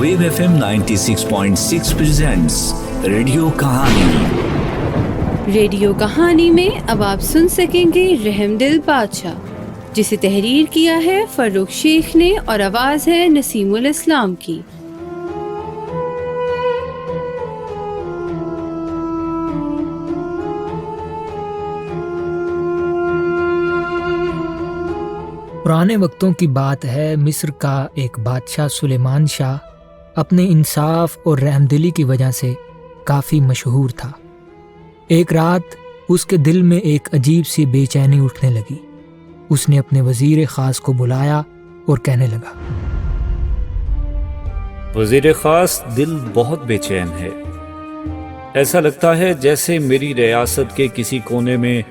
Wave FM 96.6 presents radio कहानी। Radio कहानी में अब आप सुन सकेंगे रहमदिल बादशाह, जिसे तहरीर किया है फर्रुख शेख ने और आवाज़ है नसीमुल इस्लाम की। पुराने वक्तों की बात है। मिस्र का एक बादशाह सुलेमान शाह अपने इंसाफ और रहमदिली की वजह से काफ़ी मशहूर था। एक रात उसके दिल में एक अजीब सी बेचैनी उठने लगी। उसने अपने वज़ीर ख़ास को बुलाया और कहने लगा, वज़ीर ख़ास, दिल बहुत बेचैन है। ऐसा लगता है जैसे मेरी रियासत के किसी कोने में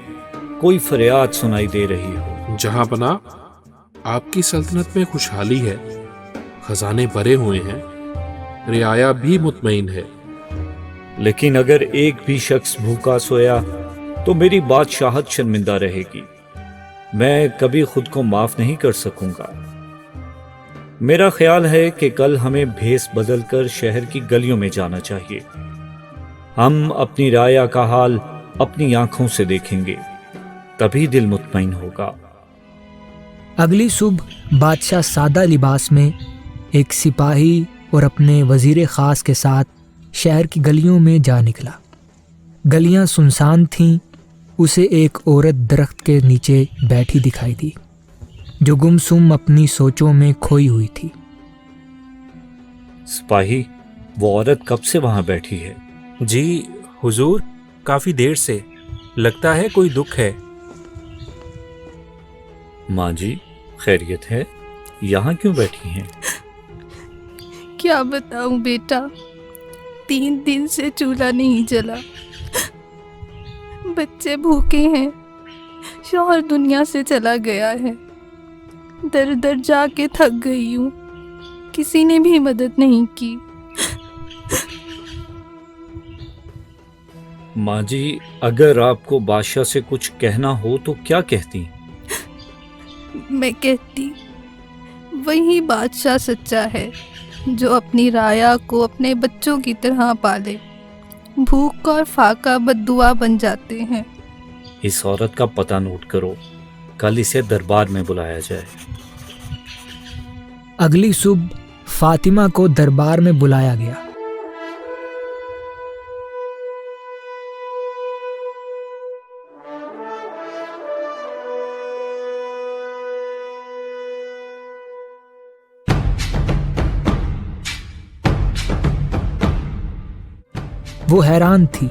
कोई फरियाद सुनाई दे रही हो। जहां पना, आपकी सल्तनत में खुशहाली है, खजाने भरे हुए हैं, रियाया भी मुतमईन है। लेकिन अगर एक भी शख्स भूखा सोया तो मेरी बादशाहत शर्मिंदा रहेगी। मैं कभी खुद को माफ नहीं कर सकूंगा। मेरा ख्याल है कि कल हमें भेस बदलकर शहर की गलियों में जाना चाहिए। हम अपनी राया का हाल अपनी आंखों से देखेंगे, तभी दिल मुतमईन होगा। अगली सुबह बादशाह सादा लिबास में एक सिपाही और अपने वज़ीर ख़ास के साथ शहर की गलियों में जा निकला। गलियां सुनसान थीं। उसे एक औरत दरख्त के नीचे बैठी दिखाई दी, जो गुमसुम अपनी सोचों में खोई हुई थी। सिपाही, वो औरत कब से वहां बैठी है? जी हुजूर, काफी देर से। लगता है कोई दुख है। माँ जी, खैरियत है? यहाँ क्यों बैठी हैं? क्या बताऊं बेटा, 3 दिन से चूल्हा नहीं जला, बच्चे भूखे हैं, शौहर दुनिया से चला गया है। दर दर जाके थक गई हूँ, किसी ने भी मदद नहीं की। माँ जी, अगर आपको बादशाह से कुछ कहना हो तो क्या कहती? मैं कहती, वही बादशाह सच्चा है जो अपनी राया को अपने बच्चों की तरह पाले। भूख और फाका बद्दुआ बन जाते हैं। इस औरत का पता नोट करो, कल इसे दरबार में बुलाया जाए। अगली सुबह फातिमा को दरबार में बुलाया गया। वो हैरान थी।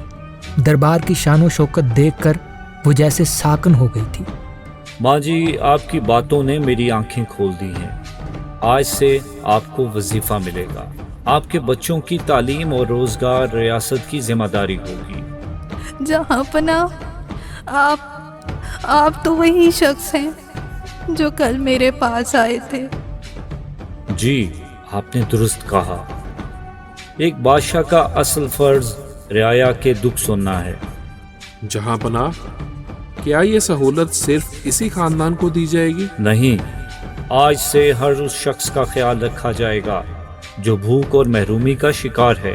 दरबार की शानो शौकत देखकर वो जैसे साकन हो गई थी। माँ जी, आपकी बातों ने मेरी आंखें खोल दी हैं। आज से आपको वजीफा मिलेगा। आपके बच्चों की तालीम और रोजगार रियासत की जिम्मेदारी होगी। जहाँ पना, आप तो वही शख्स हैं जो कल मेरे पास आए थे। जी, आपने दुरुस्त कहा। एक बादशाह का असल फर्ज रियाया के दुख सुनना है। जहां पना, क्या ये सहूलत सिर्फ इसी खानदान को दी जाएगी? नहीं, आज से हर उस शख्स का ख्याल रखा जाएगा जो भूख और महरूमी का शिकार है।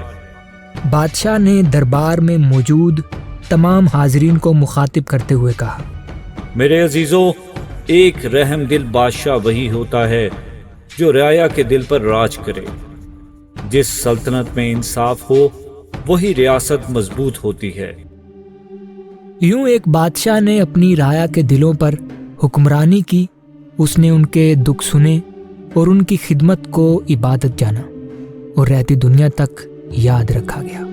बादशाह ने दरबार में मौजूद तमाम हाज़रीन को मुखातिब करते हुए कहा, मेरे अजीजों, एक रहमदिल बादशाह वही होता है जो रियाया के दिल पर राज करे। जिस सल्तनत में इंसाफ हो वही रियासत मजबूत होती है। यूं एक बादशाह ने अपनी राया के दिलों पर हुक्मरानी की। उसने उनके दुख सुने और उनकी खिदमत को इबादत जाना और रहती दुनिया तक याद रखा गया।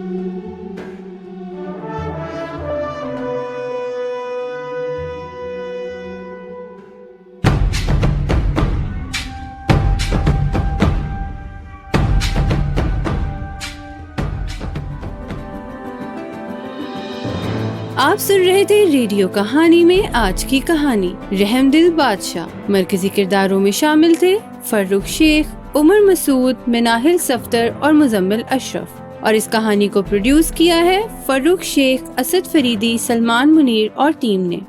आप सुन रहे थे रेडियो कहानी में आज की कहानी रहमदिल बादशाह। मरकजी किरदारों में शामिल थे फर्रुख शेख, उमर मसूद, मिनाहिल सफ्तर और मुजम्मिल अशरफ। और इस कहानी को प्रोड्यूस किया है फर्रुख शेख, असद फरीदी, सलमान मुनीर और टीम ने।